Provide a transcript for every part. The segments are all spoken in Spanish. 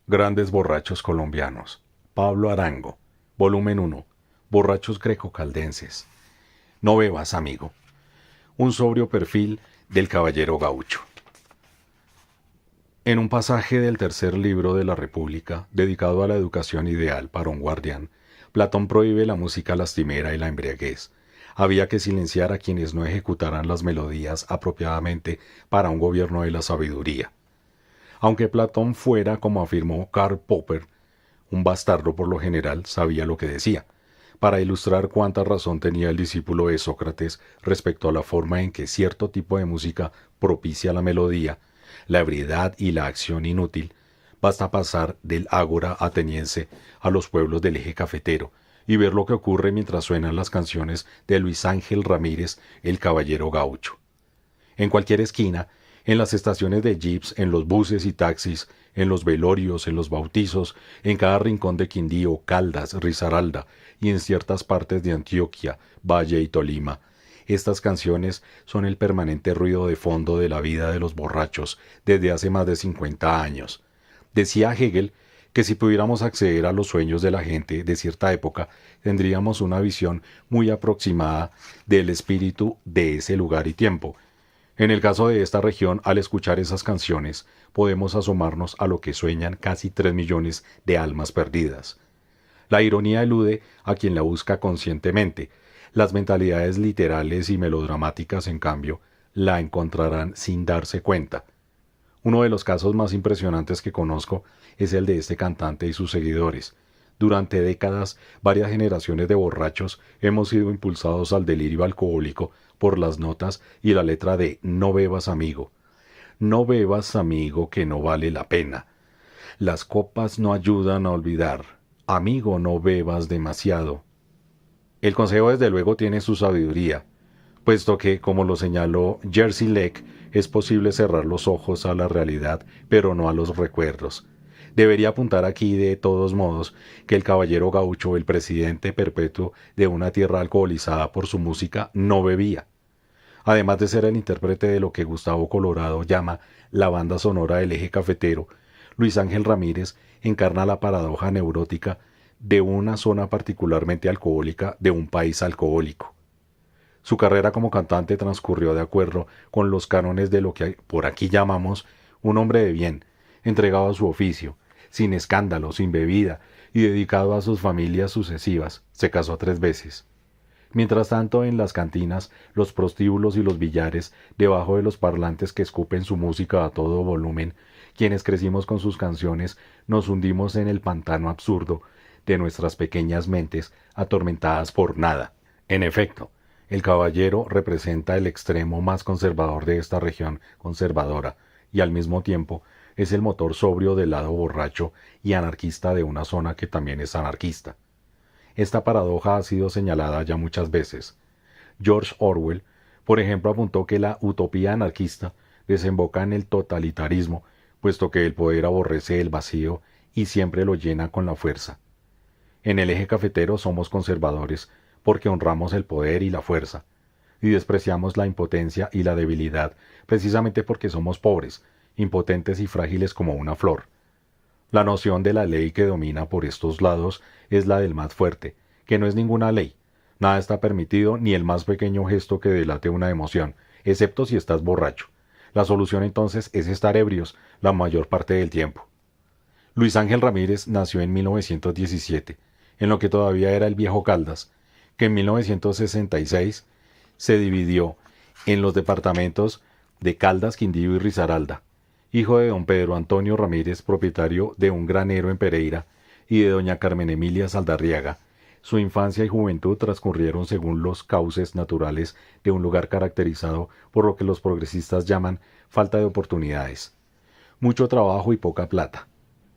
Grandes borrachos colombianos. Pablo Arango. Volumen 1. Borrachos greco-caldenses. No bebas, amigo. Un sobrio perfil del caballero gaucho. En un pasaje del tercer libro de la República, dedicado a la educación ideal para un guardián, Platón prohíbe la música lastimera y la embriaguez. Había que silenciar a quienes no ejecutaran las melodías apropiadamente para un gobierno de la sabiduría. Aunque Platón fuera, como afirmó Karl Popper, un bastardo por lo general, sabía lo que decía, para ilustrar cuánta razón tenía el discípulo de Sócrates respecto a la forma en que cierto tipo de música propicia la melodía, la ebriedad y la acción inútil. Basta pasar del ágora ateniense a los pueblos del eje cafetero y ver lo que ocurre mientras suenan las canciones de Luis Ángel Ramírez, el caballero gaucho. En cualquier esquina, en las estaciones de jeeps, en los buses y taxis, en los velorios, en los bautizos, en cada rincón de Quindío, Caldas, Risaralda y en ciertas partes de Antioquia, Valle y Tolima. Estas canciones son el permanente ruido de fondo de la vida de los borrachos desde hace más de 50 años. Decía Hegel que si pudiéramos acceder a los sueños de la gente de cierta época, tendríamos una visión muy aproximada del espíritu de ese lugar y tiempo. En el caso de esta región, al escuchar esas canciones, podemos asomarnos a lo que sueñan casi 3 millones de almas perdidas. La ironía elude a quien la busca conscientemente. Las mentalidades literales y melodramáticas, en cambio, la encontrarán sin darse cuenta. Uno de los casos más impresionantes que conozco es el de este cantante y sus seguidores. Durante décadas, varias generaciones de borrachos hemos sido impulsados al delirio alcohólico por las notas y la letra de No bebas, amigo. No bebas, amigo, que no vale la pena. Las copas no ayudan a olvidar. Amigo, no bebas demasiado. El consejo desde luego tiene su sabiduría, puesto que, como lo señaló Jerzy Leck, es posible cerrar los ojos a la realidad, pero no a los recuerdos. Debería apuntar aquí, de todos modos, que el caballero gaucho, el presidente perpetuo de una tierra alcoholizada por su música, no bebía. Además de ser el intérprete de lo que Gustavo Colorado llama la banda sonora del eje cafetero, Luis Ángel Ramírez encarna la paradoja neurótica de una zona particularmente alcohólica de un país alcohólico. Su carrera como cantante transcurrió de acuerdo con los cánones de lo que por aquí llamamos un hombre de bien, entregado a su oficio, sin escándalo, sin bebida y dedicado a sus familias sucesivas. Se casó 3 veces. Mientras tanto, en las cantinas, los prostíbulos y los billares, debajo de los parlantes que escupen su música a todo volumen, quienes crecimos con sus canciones, nos hundimos en el pantano absurdo de nuestras pequeñas mentes atormentadas por nada. En efecto, el caballero representa el extremo más conservador de esta región conservadora y al mismo tiempo es el motor sobrio del lado borracho y anarquista de una zona que también es anarquista. Esta paradoja ha sido señalada ya muchas veces. George Orwell, por ejemplo, apuntó que la utopía anarquista desemboca en el totalitarismo, puesto que el poder aborrece el vacío y siempre lo llena con la fuerza. En el eje cafetero somos conservadores porque honramos el poder y la fuerza, y despreciamos la impotencia y la debilidad, precisamente porque somos pobres, impotentes y frágiles como una flor. La noción de la ley que domina por estos lados es la del más fuerte, que no es ninguna ley. Nada está permitido, ni el más pequeño gesto que delate una emoción, excepto si estás borracho. La solución entonces es estar ebrios la mayor parte del tiempo. Luis Ángel Ramírez nació en 1917, en lo que todavía era el viejo Caldas, que en 1966 se dividió en los departamentos de Caldas, Quindío y Risaralda. Hijo de don Pedro Antonio Ramírez, propietario de un granero en Pereira, y de doña Carmen Emilia Saldarriaga, su infancia y juventud transcurrieron según los cauces naturales de un lugar caracterizado por lo que los progresistas llaman falta de oportunidades. Mucho trabajo y poca plata.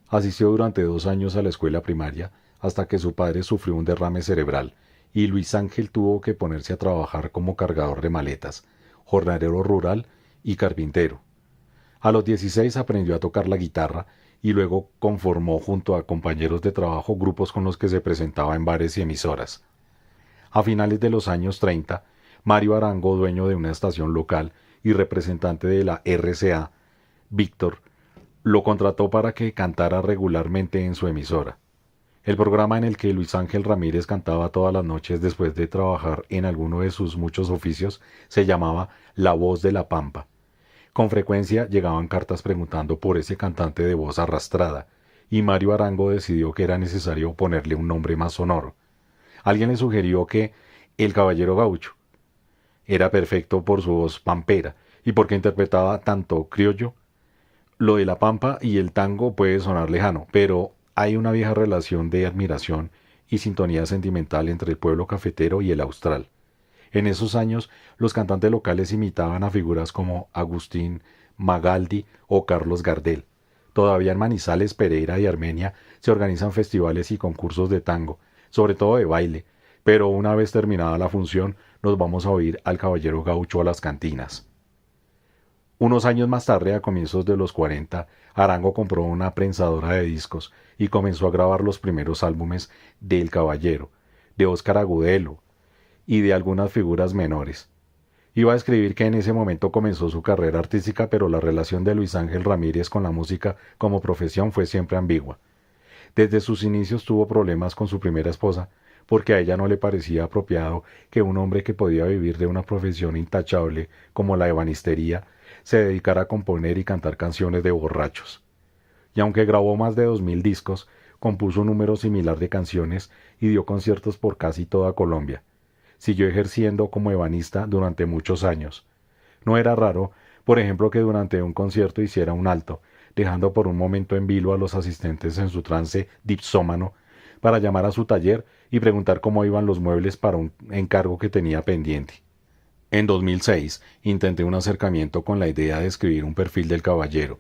Asistió durante 2 años a la escuela primaria, hasta que su padre sufrió un derrame cerebral, y Luis Ángel tuvo que ponerse a trabajar como cargador de maletas, jornalero rural y carpintero. A los 16 aprendió a tocar la guitarra y luego conformó junto a compañeros de trabajo grupos con los que se presentaba en bares y emisoras. A finales de los años 30, Mario Arango, dueño de una estación local y representante de la RCA, Víctor, lo contrató para que cantara regularmente en su emisora. El programa en el que Luis Ángel Ramírez cantaba todas las noches después de trabajar en alguno de sus muchos oficios se llamaba La Voz de la Pampa. Con frecuencia llegaban cartas preguntando por ese cantante de voz arrastrada, y Mario Arango decidió que era necesario ponerle un nombre más sonoro. Alguien le sugirió que El Caballero Gaucho era perfecto por su voz pampera y porque interpretaba tanto criollo. Lo de la pampa y el tango puede sonar lejano, pero hay una vieja relación de admiración y sintonía sentimental entre el pueblo cafetero y el austral. En esos años, los cantantes locales imitaban a figuras como Agustín Magaldi o Carlos Gardel. Todavía en Manizales, Pereira y Armenia se organizan festivales y concursos de tango, sobre todo de baile, pero una vez terminada la función nos vamos a oír al Caballero Gaucho a las cantinas. Unos años más tarde, a comienzos de los 40, Arango compró una prensadora de discos y comenzó a grabar los primeros álbumes de El Caballero, de Óscar Agudelo y de algunas figuras menores. Iba a escribir que en ese momento comenzó su carrera artística, pero la relación de Luis Ángel Ramírez con la música como profesión fue siempre ambigua. Desde sus inicios tuvo problemas con su primera esposa, porque a ella no le parecía apropiado que un hombre que podía vivir de una profesión intachable como la ebanistería se dedicara a componer y cantar canciones de borrachos. Y aunque grabó más de 2000 discos, compuso un número similar de canciones y dio conciertos por casi toda Colombia. Siguió ejerciendo como ebanista durante muchos años. No era raro, por ejemplo, que durante un concierto hiciera un alto, dejando por un momento en vilo a los asistentes en su trance dipsómano, para llamar a su taller y preguntar cómo iban los muebles para un encargo que tenía pendiente. En 2006 intenté un acercamiento con la idea de escribir un perfil del caballero,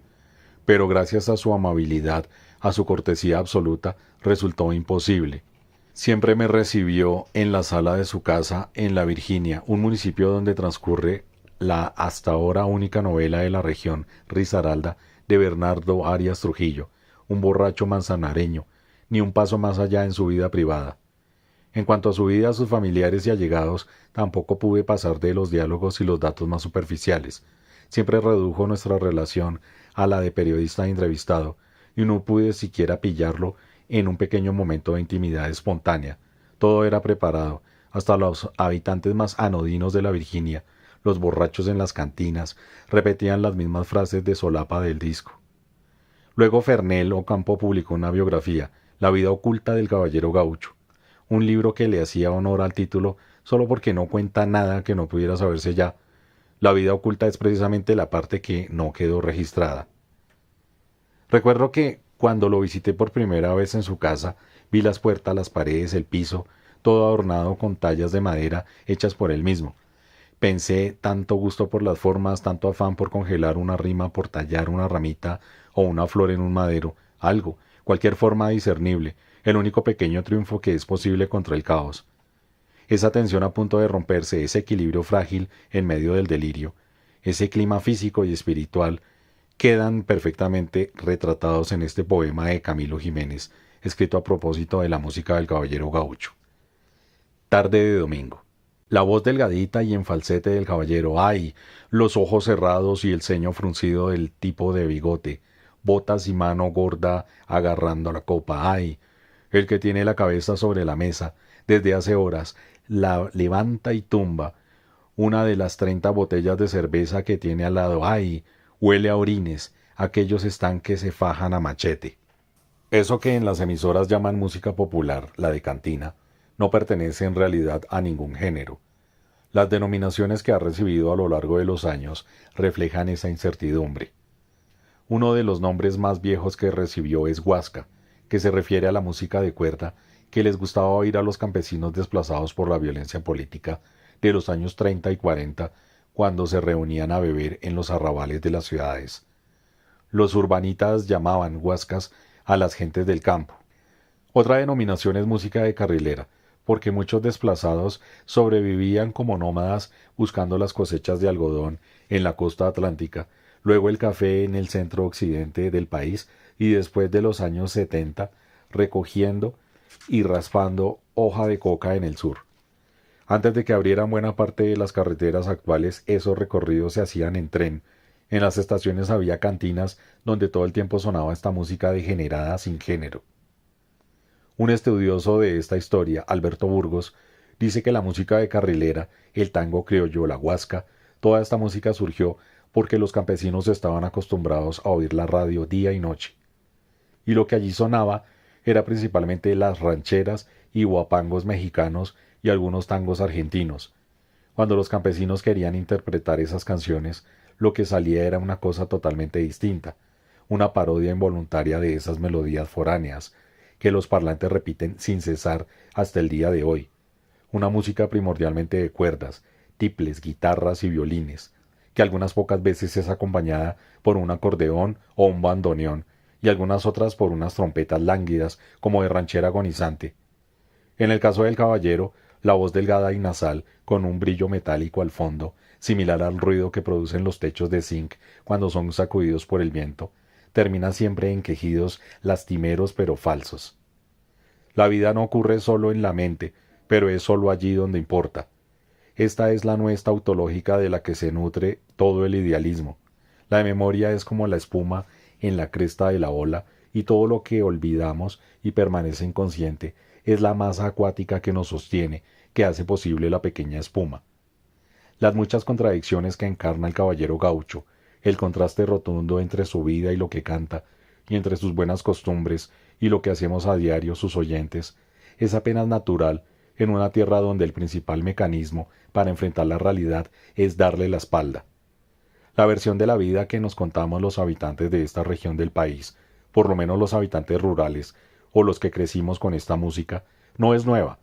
pero gracias a su amabilidad, a su cortesía absoluta, resultó imposible. Siempre me recibió en la sala de su casa en La Virginia, un municipio donde transcurre la hasta ahora única novela de la región, Risaralda, de Bernardo Arias Trujillo, un borracho manzanareño, ni un paso más allá en su vida privada. En cuanto a su vida, a sus familiares y allegados, tampoco pude pasar de los diálogos y los datos más superficiales. Siempre redujo nuestra relación a la de periodista entrevistado, y no pude siquiera pillarlo en un pequeño momento de intimidad espontánea. Todo era preparado, hasta los habitantes más anodinos de la Virginia, los borrachos en las cantinas, repetían las mismas frases de solapa del disco. Luego Fernel Ocampo publicó una biografía, La vida oculta del caballero gaucho, un libro que le hacía honor al título solo porque no cuenta nada que no pudiera saberse ya. La vida oculta es precisamente la parte que no quedó registrada. Recuerdo que, cuando lo visité por primera vez en su casa, vi las puertas, las paredes, el piso, todo adornado con tallas de madera hechas por él mismo. Pensé tanto gusto por las formas, tanto afán por congelar una rima, por tallar una ramita o una flor en un madero, algo, cualquier forma discernible, el único pequeño triunfo que es posible contra el caos. Esa tensión a punto de romperse, ese equilibrio frágil en medio del delirio, ese clima físico y espiritual, quedan perfectamente retratados en este poema de Camilo Jiménez, escrito a propósito de la música del caballero gaucho. Tarde de domingo. La voz delgadita y en falsete del caballero, ¡ay! Los ojos cerrados y el ceño fruncido del tipo de bigote, botas y mano gorda agarrando la copa, ¡ay! El que tiene la cabeza sobre la mesa, desde hace horas, la levanta y tumba, una de las 30 botellas de cerveza que tiene al lado, ¡ay! Huele a orines, aquellos están que se fajan a machete. Eso que en las emisoras llaman música popular, la de cantina, no pertenece en realidad a ningún género. Las denominaciones que ha recibido a lo largo de los años reflejan esa incertidumbre. Uno de los nombres más viejos que recibió es huasca, que se refiere a la música de cuerda que les gustaba oír a los campesinos desplazados por la violencia política de los años 30 y 40, cuando se reunían a beber en los arrabales de las ciudades. Los urbanitas llamaban huascas a las gentes del campo. Otra denominación es música de carrilera, porque muchos desplazados sobrevivían como nómadas buscando las cosechas de algodón en la costa atlántica, luego el café en el centro occidente del país y después de los años 70 recogiendo y raspando hoja de coca en el sur. Antes de que abrieran buena parte de las carreteras actuales, esos recorridos se hacían en tren, En las estaciones había cantinas donde todo el tiempo sonaba esta música degenerada sin género. Un estudioso de esta historia, Alberto Burgos, dice que la música de carrilera, el tango criollo, la huasca, toda esta música surgió porque los campesinos estaban acostumbrados a oír la radio día y noche. Y lo que allí sonaba era principalmente las rancheras y huapangos mexicanos y algunos tangos argentinos. Cuando los campesinos querían interpretar esas canciones, lo que salía era una cosa totalmente distinta, una parodia involuntaria de esas melodías foráneas, que los parlantes repiten sin cesar hasta el día de hoy. Una música primordialmente de cuerdas, tiples, guitarras y violines, que algunas pocas veces es acompañada por un acordeón o un bandoneón, y algunas otras por unas trompetas lánguidas como de ranchera agonizante. En el caso del caballero, la voz delgada y nasal, con un brillo metálico al fondo, similar al ruido que producen los techos de zinc cuando son sacudidos por el viento, termina siempre en quejidos lastimeros pero falsos. La vida no ocurre solo en la mente, pero es solo allí donde importa. Esta es la nuez tautológica de la que se nutre todo el idealismo. La memoria es como la espuma en la cresta de la ola, y todo lo que olvidamos y permanece inconsciente es la masa acuática que nos sostiene, que hace posible la pequeña espuma. Las muchas contradicciones que encarna el caballero gaucho, el contraste rotundo entre su vida y lo que canta, y entre sus buenas costumbres y lo que hacemos a diario sus oyentes, es apenas natural en una tierra donde el principal mecanismo para enfrentar la realidad es darle la espalda. La versión de la vida que nos contamos los habitantes de esta región del país, por lo menos los habitantes rurales, o los que crecimos con esta música, no es nueva.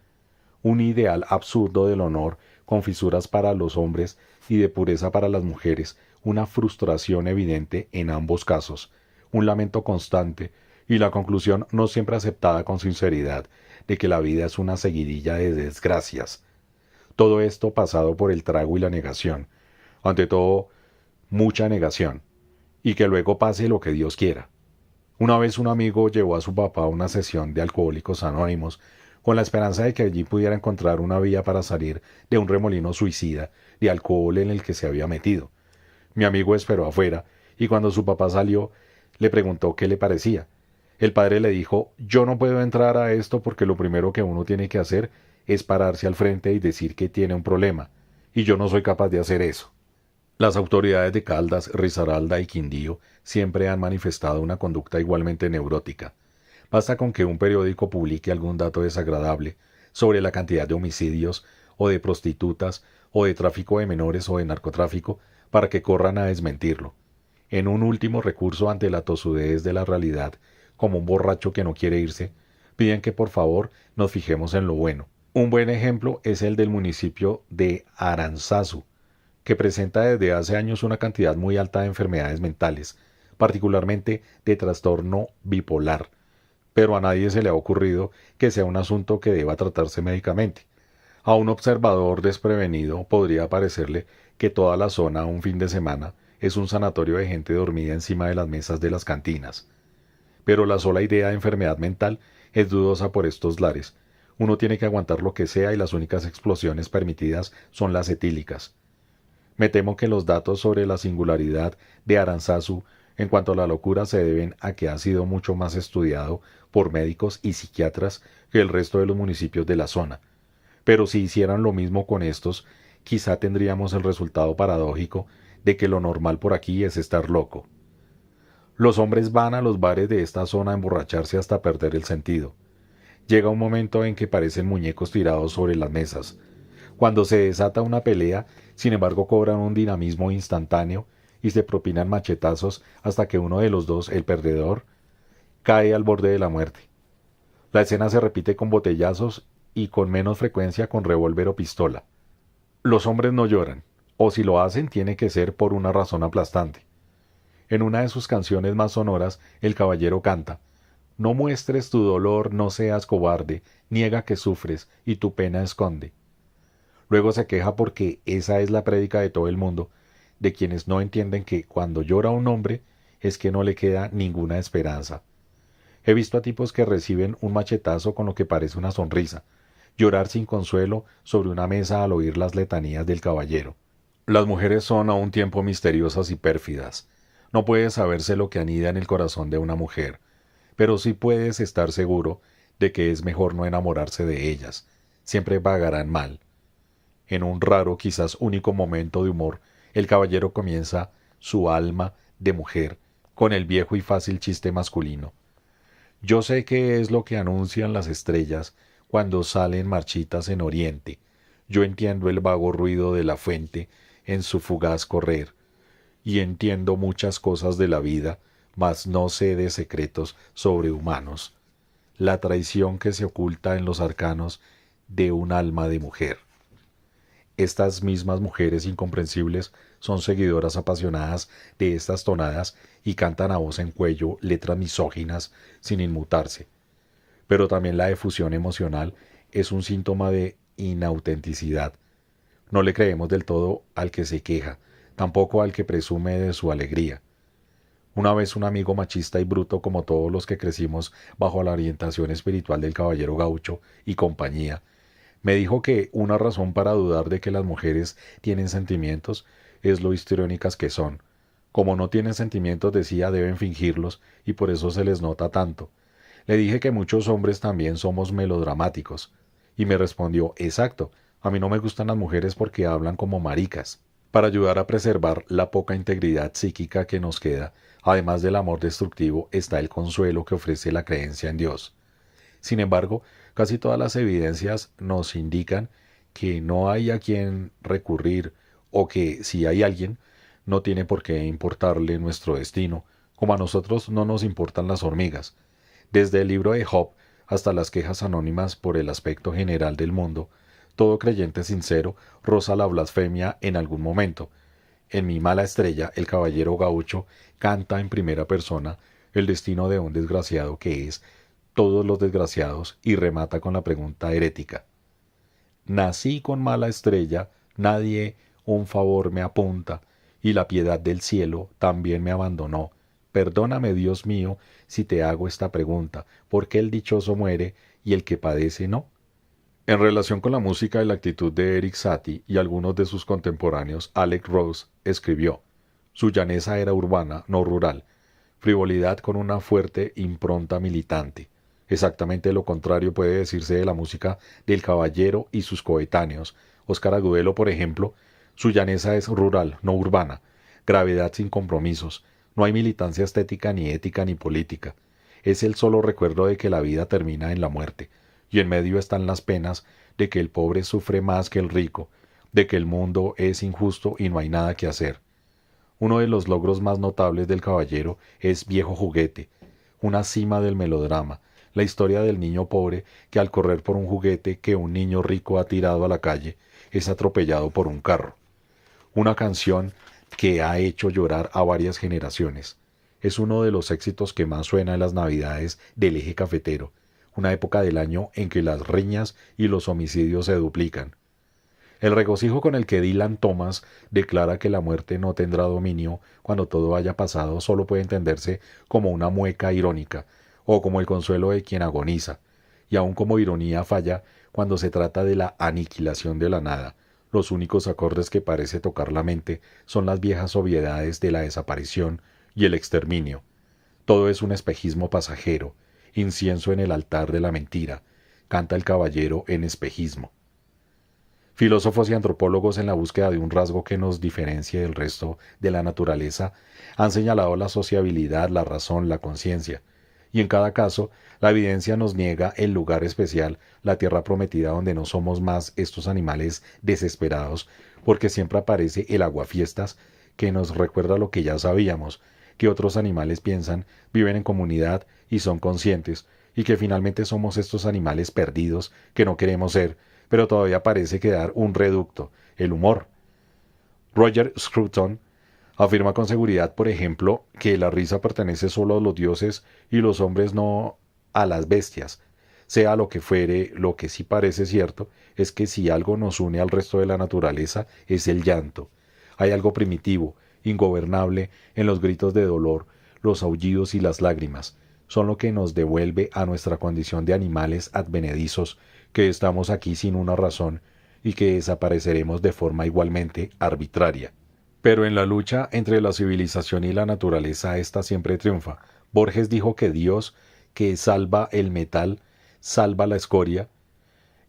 Un ideal absurdo del honor, con fisuras para los hombres y de pureza para las mujeres, una frustración evidente en ambos casos, un lamento constante, y la conclusión no siempre aceptada con sinceridad, de que la vida es una seguidilla de desgracias. Todo esto pasado por el trago y la negación, ante todo, mucha negación, y que luego pase lo que Dios quiera. Una vez un amigo llevó a su papá a una sesión de Alcohólicos Anónimos, con la esperanza de que allí pudiera encontrar una vía para salir de un remolino suicida de alcohol en el que se había metido. Mi amigo esperó afuera, y cuando su papá salió, le preguntó qué le parecía. El padre le dijo: «Yo no puedo entrar a esto porque lo primero que uno tiene que hacer es pararse al frente y decir que tiene un problema, y yo no soy capaz de hacer eso». Las autoridades de Caldas, Risaralda y Quindío siempre han manifestado una conducta igualmente neurótica. Basta con que un periódico publique algún dato desagradable sobre la cantidad de homicidios, o de prostitutas, o de tráfico de menores o de narcotráfico, para que corran a desmentirlo. En un último recurso ante la tosudez de la realidad, como un borracho que no quiere irse, piden que por favor nos fijemos en lo bueno. Un buen ejemplo es el del municipio de Aranzazu, que presenta desde hace años una cantidad muy alta de enfermedades mentales, particularmente de trastorno bipolar, pero a nadie se le ha ocurrido que sea un asunto que deba tratarse médicamente. A un observador desprevenido podría parecerle que toda la zona un fin de semana es un sanatorio de gente dormida encima de las mesas de las cantinas. Pero la sola idea de enfermedad mental es dudosa por estos lares. Uno tiene que aguantar lo que sea y las únicas explosiones permitidas son las etílicas. Me temo que los datos sobre la singularidad de Aranzazu en cuanto a la locura se deben a que ha sido mucho más estudiado por médicos y psiquiatras que el resto de los municipios de la zona. Pero si hicieran lo mismo con estos, quizá tendríamos el resultado paradójico de que lo normal por aquí es estar loco. Los hombres van a los bares de esta zona a emborracharse hasta perder el sentido. Llega un momento en que parecen muñecos tirados sobre las mesas. Cuando se desata una pelea, sin embargo cobran un dinamismo instantáneo y se propinan machetazos hasta que uno de los dos, el perdedor, cae al borde de la muerte. La escena se repite con botellazos y con menos frecuencia con revólver o pistola. Los hombres no lloran, o si lo hacen tiene que ser por una razón aplastante. En una de sus canciones más sonoras, el caballero canta: «No muestres tu dolor, no seas cobarde, niega que sufres y tu pena esconde». Luego se queja porque esa es la prédica de todo el mundo, de quienes no entienden que cuando llora un hombre es que no le queda ninguna esperanza. He visto a tipos que reciben un machetazo con lo que parece una sonrisa, llorar sin consuelo sobre una mesa al oír las letanías del caballero. Las mujeres son a un tiempo misteriosas y pérfidas. No puede saberse lo que anida en el corazón de una mujer, pero sí puedes estar seguro de que es mejor no enamorarse de ellas. Siempre vagarán mal. En un raro, quizás único momento de humor, el caballero comienza su alma de mujer con el viejo y fácil chiste masculino. Yo sé qué es lo que anuncian las estrellas cuando salen marchitas en oriente. Yo entiendo el vago ruido de la fuente en su fugaz correr, y entiendo muchas cosas de la vida, mas no sé de secretos sobrehumanos. La traición que se oculta en los arcanos de un alma de mujer. Estas mismas mujeres incomprensibles son seguidoras apasionadas de estas tonadas y cantan a voz en cuello letras misóginas sin inmutarse. Pero también la efusión emocional es un síntoma de inautenticidad. No le creemos del todo al que se queja, tampoco al que presume de su alegría. Una vez un amigo machista y bruto como todos los que crecimos bajo la orientación espiritual del caballero gaucho y compañía, me dijo que una razón para dudar de que las mujeres tienen sentimientos es lo histriónicas que son. Como no tienen sentimientos, decía, deben fingirlos y por eso se les nota tanto. Le dije que muchos hombres también somos melodramáticos. Y me respondió, exacto, a mí no me gustan las mujeres porque hablan como maricas. Para ayudar a preservar la poca integridad psíquica que nos queda, además del amor destructivo, está el consuelo que ofrece la creencia en Dios. Sin embargo, casi todas las evidencias nos indican que no hay a quien recurrir o que, si hay alguien, no tiene por qué importarle nuestro destino, como a nosotros no nos importan las hormigas. Desde el libro de Job hasta las quejas anónimas por el aspecto general del mundo, todo creyente sincero roza la blasfemia en algún momento. En Mi mala estrella, el caballero gaucho canta en primera persona el destino de un desgraciado que es todos los desgraciados y remata con la pregunta herética. Nací con mala estrella, nadie un favor me apunta, y la piedad del cielo también me abandonó. Perdóname, Dios mío, si te hago esta pregunta, ¿por qué el dichoso muere y el que padece no? En relación con la música y la actitud de Eric Satie y algunos de sus contemporáneos, Alex Rose escribió: su llaneza era urbana, no rural, frivolidad con una fuerte impronta militante. Exactamente lo contrario puede decirse de la música del Caballero y sus coetáneos. Óscar Agudelo, por ejemplo, su llaneza es rural, no urbana, gravedad sin compromisos, no hay militancia estética ni ética ni política. Es el solo recuerdo de que la vida termina en la muerte, y en medio están las penas de que el pobre sufre más que el rico, de que el mundo es injusto y no hay nada que hacer. Uno de los logros más notables del caballero es Viejo Juguete, una cima del melodrama, la historia del niño pobre que al correr por un juguete que un niño rico ha tirado a la calle es atropellado por un carro. Una canción que ha hecho llorar a varias generaciones. Es uno de los éxitos que más suena en las Navidades del eje cafetero, una época del año en que las riñas y los homicidios se duplican. El regocijo con el que Dylan Thomas declara que la muerte no tendrá dominio cuando todo haya pasado solo puede entenderse como una mueca irónica, o como el consuelo de quien agoniza, y aun como ironía falla cuando se trata de la aniquilación de la nada. Los únicos acordes que parece tocar la mente son las viejas obviedades de la desaparición y el exterminio. Todo es un espejismo pasajero, incienso en el altar de la mentira, canta el caballero en espejismo. Filósofos y antropólogos en la búsqueda de un rasgo que nos diferencie del resto de la naturaleza han señalado la sociabilidad, la razón, la conciencia, y en cada caso la evidencia nos niega el lugar especial, la tierra prometida donde no somos más estos animales desesperados, porque siempre aparece el aguafiestas que nos recuerda lo que ya sabíamos, que otros animales piensan, viven en comunidad y son conscientes, y que finalmente somos estos animales perdidos que no queremos ser, pero todavía parece quedar un reducto, el humor. Roger Scruton afirma con seguridad, por ejemplo, que la risa pertenece solo a los dioses y los hombres no a las bestias. Sea lo que fuere, lo que sí parece cierto es que si algo nos une al resto de la naturaleza es el llanto. Hay algo primitivo, ingobernable en los gritos de dolor, los aullidos y las lágrimas. Son lo que nos devuelve a nuestra condición de animales advenedizos que estamos aquí sin una razón y que desapareceremos de forma igualmente arbitraria. Pero en la lucha entre la civilización y la naturaleza, esta siempre triunfa. Borges dijo que Dios, que salva el metal, salva la escoria.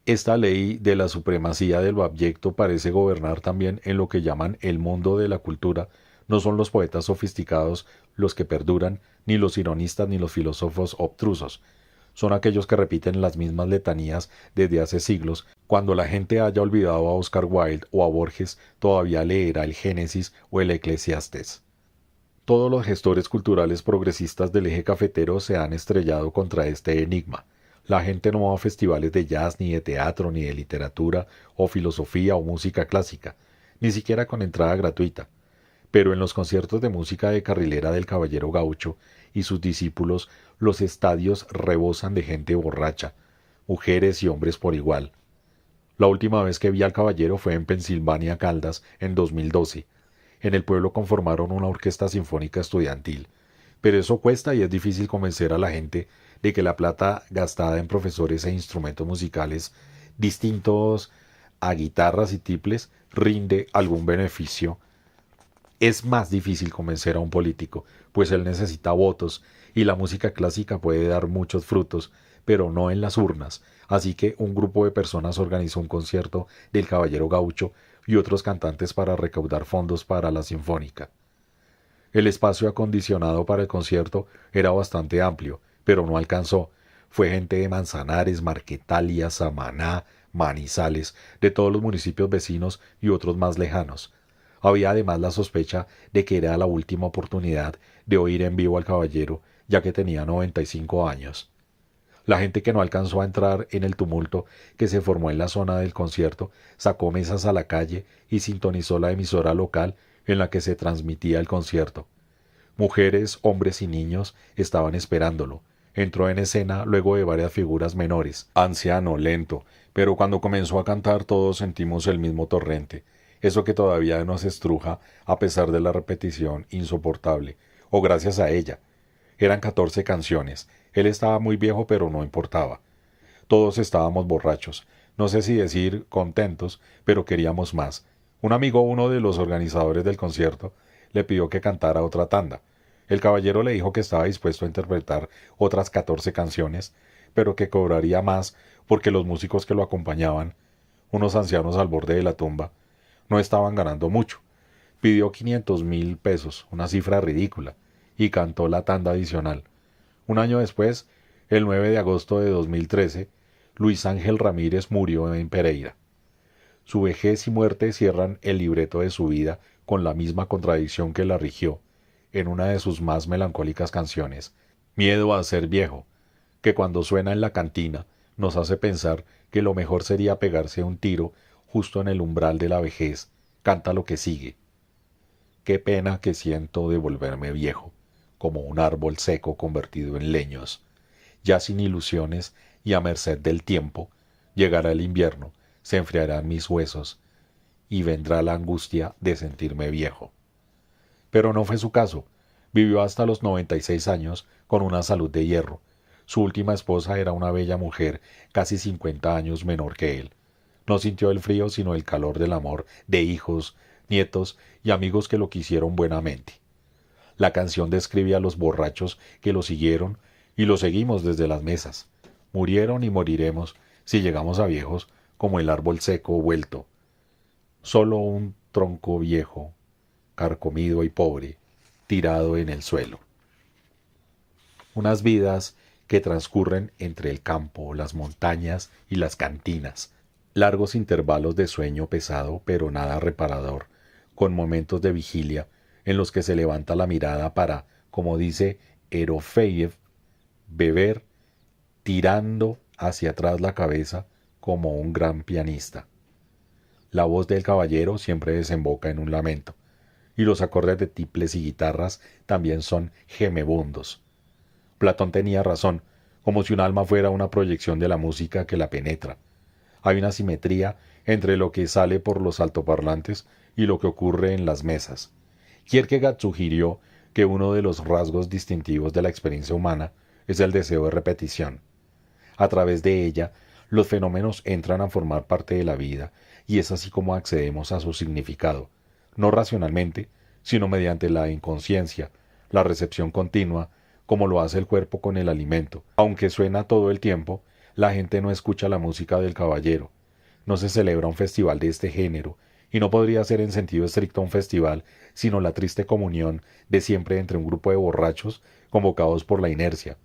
Esta ley de la supremacía de lo abyecto parece gobernar también en lo que llaman el mundo de la cultura. No son los poetas sofisticados los que perduran, ni los ironistas ni los filósofos obtrusos. Son aquellos que repiten las mismas letanías desde hace siglos. Cuando la gente haya olvidado a Oscar Wilde o a Borges, todavía leerá el Génesis o el Eclesiastés. Todos los gestores culturales progresistas del eje cafetero se han estrellado contra este enigma. La gente no va a festivales de jazz, ni de teatro, ni de literatura, o filosofía, o música clásica, ni siquiera con entrada gratuita. Pero en los conciertos de música de carrilera del Caballero Gaucho y sus discípulos, los estadios rebosan de gente borracha, mujeres y hombres por igual. La última vez que vi al Caballero fue en Pensilvania Caldas, en 2012. En el pueblo conformaron una orquesta sinfónica estudiantil. Pero eso cuesta y es difícil convencer a la gente de que la plata gastada en profesores e instrumentos musicales distintos a guitarras y tiples rinde algún beneficio. Es más difícil convencer a un político, pues él necesita votos y la música clásica puede dar muchos frutos, pero no en las urnas. Así que un grupo de personas organizó un concierto del Caballero Gaucho y otros cantantes para recaudar fondos para la Sinfónica. El espacio acondicionado para el concierto era bastante amplio, pero no alcanzó. Fue gente de Manzanares, Marquetalia, Samaná, Manizales, de todos los municipios vecinos y otros más lejanos. Había además la sospecha de que era la última oportunidad de oír en vivo al Caballero, ya que tenía 95 años. La gente que no alcanzó a entrar en el tumulto que se formó en la zona del concierto sacó mesas a la calle y sintonizó la emisora local en la que se transmitía el concierto. Mujeres, hombres y niños estaban esperándolo. Entró en escena luego de varias figuras menores, anciano, lento, pero cuando comenzó a cantar todos sentimos el mismo torrente, eso que todavía nos estruja a pesar de la repetición insoportable, o gracias a ella. Eran 14 canciones. Él estaba muy viejo, pero no importaba. Todos estábamos borrachos. No sé si decir contentos, pero queríamos más. Un amigo, uno de los organizadores del concierto, le pidió que cantara otra tanda. El Caballero le dijo que estaba dispuesto a interpretar otras 14 canciones, pero que cobraría más porque los músicos que lo acompañaban, unos ancianos al borde de la tumba, no estaban ganando mucho. Pidió 500.000 pesos, una cifra ridícula, y cantó la tanda adicional. Un año después, el 9 de agosto de 2013, Luis Ángel Ramírez murió en Pereira. Su vejez y muerte cierran el libreto de su vida con la misma contradicción que la rigió en una de sus más melancólicas canciones, Miedo a ser viejo, que cuando suena en la cantina nos hace pensar que lo mejor sería pegarse un tiro justo en el umbral de la vejez. Canta lo que sigue. Qué pena que siento de volverme viejo, como un árbol seco convertido en leños. Ya sin ilusiones y a merced del tiempo, llegará el invierno, se enfriarán mis huesos, y vendrá la angustia de sentirme viejo. Pero no fue su caso. Vivió hasta los 96 años con una salud de hierro. Su última esposa era una bella mujer, casi 50 años menor que él. No sintió el frío sino el calor del amor de hijos, nietos y amigos que lo quisieron buenamente. La canción describe a los borrachos que lo siguieron y lo seguimos desde las mesas. Murieron y moriremos si llegamos a viejos como el árbol seco vuelto. Solo un tronco viejo, carcomido y pobre, tirado en el suelo. Unas vidas que transcurren entre el campo, las montañas y las cantinas, largos intervalos de sueño pesado pero nada reparador, con momentos de vigilia en los que se levanta la mirada para, como dice Erofeyev, beber, tirando hacia atrás la cabeza como un gran pianista. La voz del Caballero siempre desemboca en un lamento, y los acordes de tiples y guitarras también son gemebundos. Platón tenía razón, como si un alma fuera una proyección de la música que la penetra. Hay una simetría entre lo que sale por los altoparlantes y lo que ocurre en las mesas. Kierkegaard sugirió que uno de los rasgos distintivos de la experiencia humana es el deseo de repetición. A través de ella, Los fenómenos entran a formar parte de la vida y es así como accedemos a su significado, no racionalmente, sino mediante la inconsciencia, la recepción continua, como lo hace el cuerpo con el alimento. Aunque suena todo el tiempo, la gente no escucha la música del caballero. No se celebra un festival de este género, y no podría ser en sentido estricto un festival, sino la triste comunión de siempre entre un grupo de borrachos convocados por la inercia.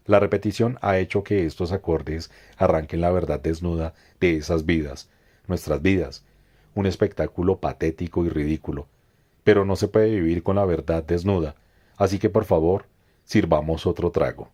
La repetición ha hecho que estos acordes arranquen la verdad desnuda de esas vidas, nuestras vidas, un espectáculo patético y ridículo. Pero no se puede vivir con la verdad desnuda, así que por favor, sirvamos otro trago.